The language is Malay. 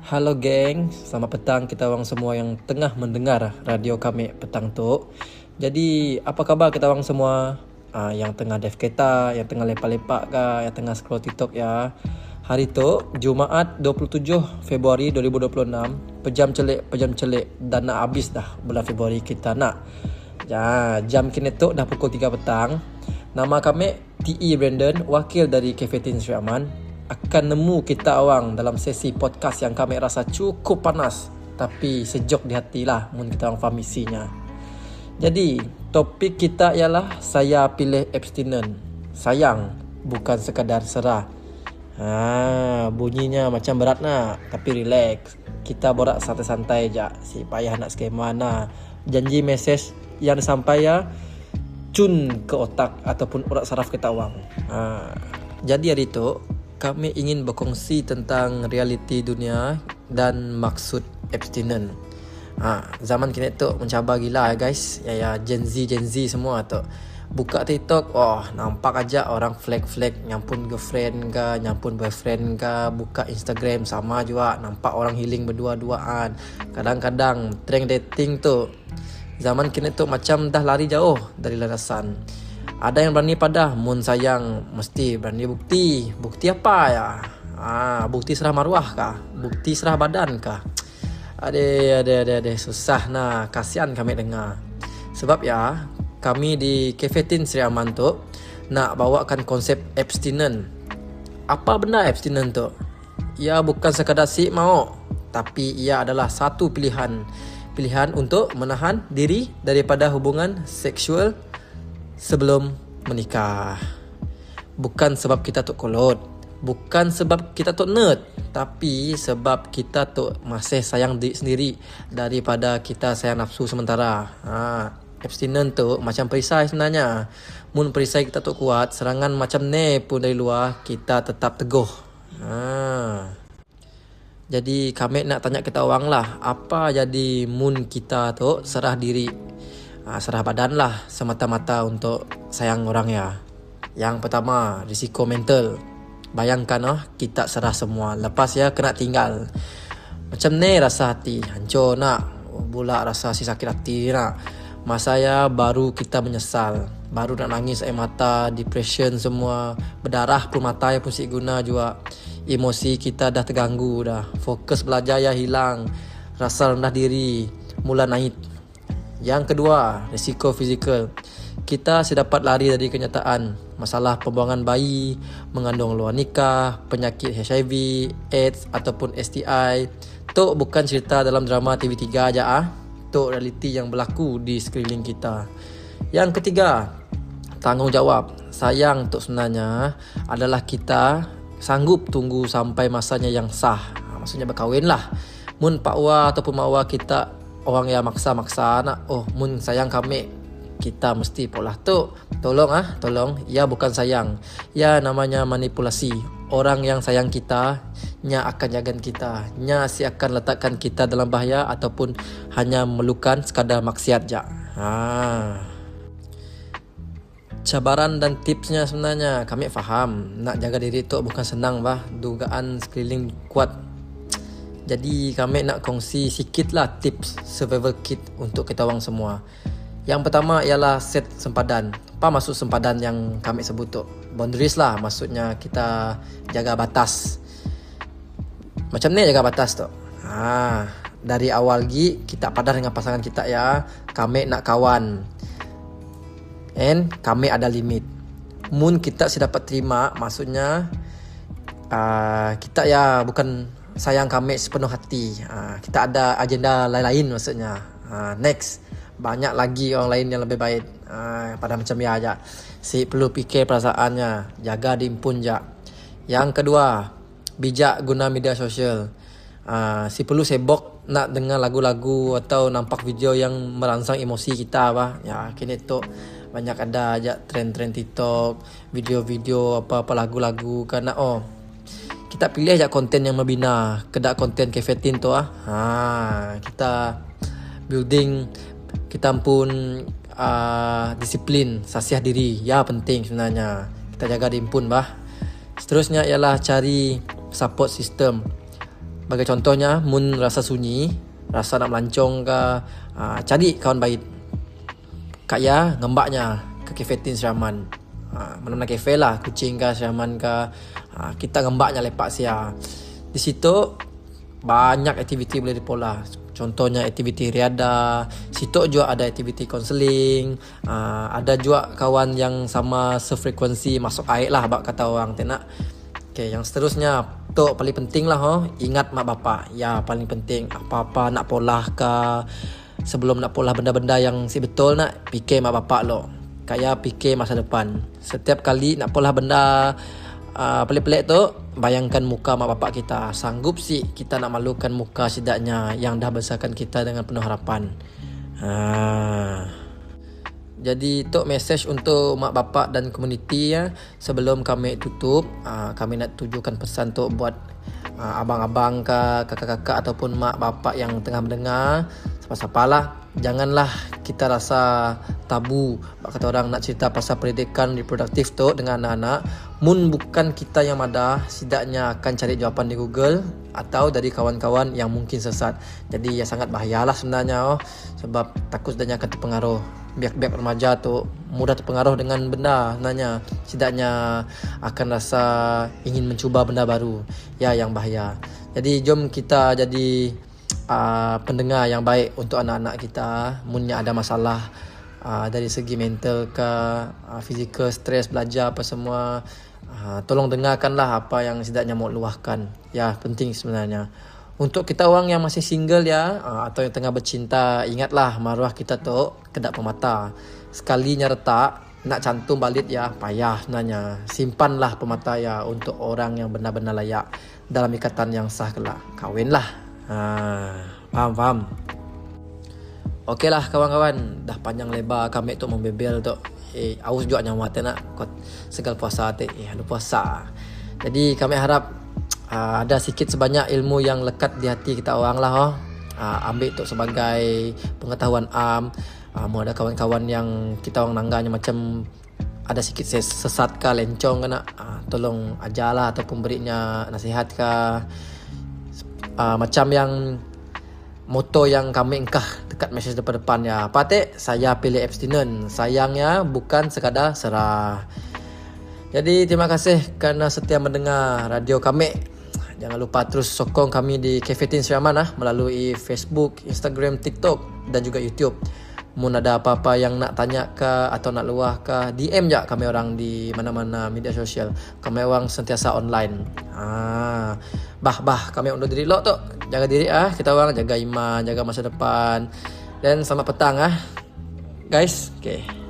Halo geng, selamat petang kita orang semua yang tengah mendengar radio kami petang tu. Jadi apa khabar kita orang semua? Yang tengah drive kereta, yang tengah lepak-lepak ke, yang tengah scroll TikTok ya. Hari tu Jumaat 27 Februari 2026, pejam celik dan nak habis dah bulan Februari kita nak. Ya, jam kini tu dah pukul 3 petang. Nama kami TE Brandon, wakil dari Cafe Tin Sri Aman. Akan nemu kita orang dalam sesi podcast yang kami rasa cukup panas tapi sejuk di hati lah mun kita orang faham isinya. Jadi topik kita ialah saya pilih abstinent. Sayang, bukan sekadar serah. Bunyinya macam berat nak, tapi relax. Kita borak santai-santai je. Si payah nak skema nah. Janji mesej yang sampai ya cun ke otak ataupun urat saraf kita orang. Jadi hari tu kami ingin berkongsi tentang realiti dunia dan maksud abstinent. Zaman kini tu mencabar gila guys. Ya Gen Z semua tu. Buka TikTok, nampak aja orang flag nyampun girlfriend ke, nyampun boyfriend ke. Buka Instagram sama juga, nampak orang healing berdua-duaan. Kadang-kadang trend dating tu zaman kini tu macam dah lari jauh dari landasan. Ada yang berani pada mun sayang mesti berani bukti. Bukti apa ya? Bukti serah maruah kah? Bukti serah badan kah? Ade susah nah, kasihan kami dengar. Sebab ya kami di Cafe Tin Sri Aman tu nak bawakan konsep abstinent. Apa benda abstinent tu? Ia bukan sekadar si mau, tapi ia adalah satu pilihan untuk menahan diri daripada hubungan seksual sebelum menikah. Bukan sebab kita tu kolot, bukan sebab kita tu nerd, tapi sebab kita tu masih sayang diri sendiri daripada kita sayang nafsu sementara. Abstinent tu macam perisai sebenarnya. Mun perisai kita tu kuat, serangan macam ni pun dari luar kita tetap teguh. Jadi kami nak tanya kita orang lah, apa jadi mun kita tu serah diri, serah badan lah semata-mata untuk sayang orang ya. Yang pertama, risiko mental. Bayangkan kita serah semua, lepas ya kena tinggal. Macam ni rasa hati, hancur nak. Pula rasa si sakit hati nak. Masa ya baru kita menyesal, baru nak nangis air mata, depression semua, berdarah pun mata ya pun si guna juga. Emosi kita dah terganggu dah, fokus belajar ya hilang, rasa rendah diri mula naik. Yang kedua, risiko fizikal. Kita sedapat lari dari kenyataan. Masalah pembuangan bayi, mengandung luar nikah, penyakit HIV, AIDS ataupun STI. Tu bukan cerita dalam drama TV3 aja Tu realiti yang berlaku di sekeliling kita. Yang ketiga, tanggungjawab. Sayang tu sebenarnya adalah kita sanggup tunggu sampai masanya yang sah. Maksudnya berkahwin lah. Mun pak wa ataupun mak wa kita orang yang maksa-maksa nak, mun sayang kami, kita mesti polah tu. Tolong. Ya bukan sayang. Ya namanya manipulasi. Orang yang sayang kita, nya akan jaga kita. Nya si akan letakkan kita dalam bahaya ataupun hanya memerlukan sekadar maksiat je. Cabaran dan tipsnya sebenarnya kami faham. Nak jaga diri tu bukan senang bah. Dugaan sekeliling kuat. Jadi kami nak kongsi sikit lah tips survival kit untuk kita orang semua. Yang pertama ialah set sempadan. Apa maksud sempadan yang kami sebut tu? Boundaries lah, maksudnya kita jaga batas. Macam ni jaga batas tu. Dari awal lagi kita padar dengan pasangan kita ya. Kami nak kawan. And kami ada limit. Mun kita dapat terima, maksudnya kita ya bukan sayang kami sepenuh hati. Kita ada agenda lain-lain maksudnya. Next, banyak lagi orang lain yang lebih baik. Pada macam ya aja. Si perlu fikir perasaannya, jaga diimpun je. Yang kedua, bijak guna media sosial. Si perlu sibuk nak dengar lagu-lagu atau nampak video yang merangsang emosi kita bah. Ya kini tu banyak ada aja trend-trend TikTok, video-video apa-apa lagu-lagu karena kita pilih aja konten yang membina, kedak konten Cafe Tin tu kita building, kita pun disiplin, sasiah diri. Ya penting sebenarnya. Kita jaga diimpun bah. Seterusnya ialah cari support system. Bagi contohnya, mun rasa sunyi, rasa nak melancong ke, cari kawan baik. Kak ya, ngembaknya ke kafe tin Siraman. Mana-mana kafe lah, Kuching ke, Siraman ke. Kita ngembaknya lepak sia. Di situ banyak aktiviti boleh dipola. Contohnya aktiviti riada. Situ juga ada aktiviti konseling. Ada juga kawan yang sama sefrekuensi masuk air lah, bak kata orang tenak. Okay, yang seterusnya tu paling penting lah, ingat mak bapak. Ya, paling penting apa-apa nak polah ke, sebelum nak polah benda-benda yang si betul nak, fikir mak bapak lo. Kayak fikir masa depan. Setiap kali nak polah benda pelik-pelik tu, bayangkan muka mak bapak kita. Sanggup sih kita nak malukan muka sidaknya yang dah besarkan kita dengan penuh harapan. Jadi tu message untuk mak bapak dan komuniti ya. Sebelum kami tutup, kami nak tujukan pesan tu buat abang-abang ke, kakak-kakak ataupun mak bapak yang tengah mendengar. Siapa-siapa lah, janganlah kita rasa tabu, kata orang, nak cerita pasal pendidikan reproduktif tu dengan anak-anak. Mun bukan kita yang madah, sidaknya akan cari jawapan di Google atau dari kawan-kawan yang mungkin sesat. Jadi ya sangat bahayalah sebenarnya, sebab takut sedangnya akan terpengaruh. Biak-biak remaja tu mudah terpengaruh dengan benda sebenarnya. Sidaknya akan rasa ingin mencuba benda baru, ya, yang bahaya. Jadi jom kita jadi pendengar yang baik untuk anak-anak kita. Munnya ada masalah dari segi mental ke, fizikal, stres, belajar apa semua, tolong dengarkanlah apa yang sidaknya mau luahkan. Ya, penting sebenarnya. Untuk kita orang yang masih single ya, atau yang tengah bercinta, ingatlah maruah kita tu kedap pemata. Sekalinya retak, nak cantum balik ya, payah sebenarnya. Simpanlah pemata ya untuk orang yang benar-benar layak dalam ikatan yang sah kelak. Kawinlah. Faham. Okey lah kawan-kawan, dah panjang lebar kami tu membebel tu. Aus juga nyawa nak kot segal puasa tu. Ada puasa. Jadi kami harap ada sikit sebanyak ilmu yang lekat di hati kita orang lah. Ambil tu sebagai pengetahuan am. Mau ada kawan-kawan yang kita orang nangganya macam ada sikit sesat ke, lencong ke nak, tolong ajarlah ataupun berinya nasihat ke. Macam yang moto yang kami engkah dekat message depan-depan ya. Patik, saya pilih abstinent. Sayangnya bukan sekadar serah. Jadi terima kasih kerana setia mendengar radio kami. Jangan lupa terus sokong kami di Cafe Tin Siraman melalui Facebook, Instagram, TikTok dan juga YouTube. Mun ada apa-apa yang nak tanya ke atau nak luah ke, DM je kami orang di mana-mana media sosial. Kami orang sentiasa online. Kami undur diri lo tu. Jaga diri kita orang jaga iman, jaga masa depan. Dan selamat petang guys. Okay.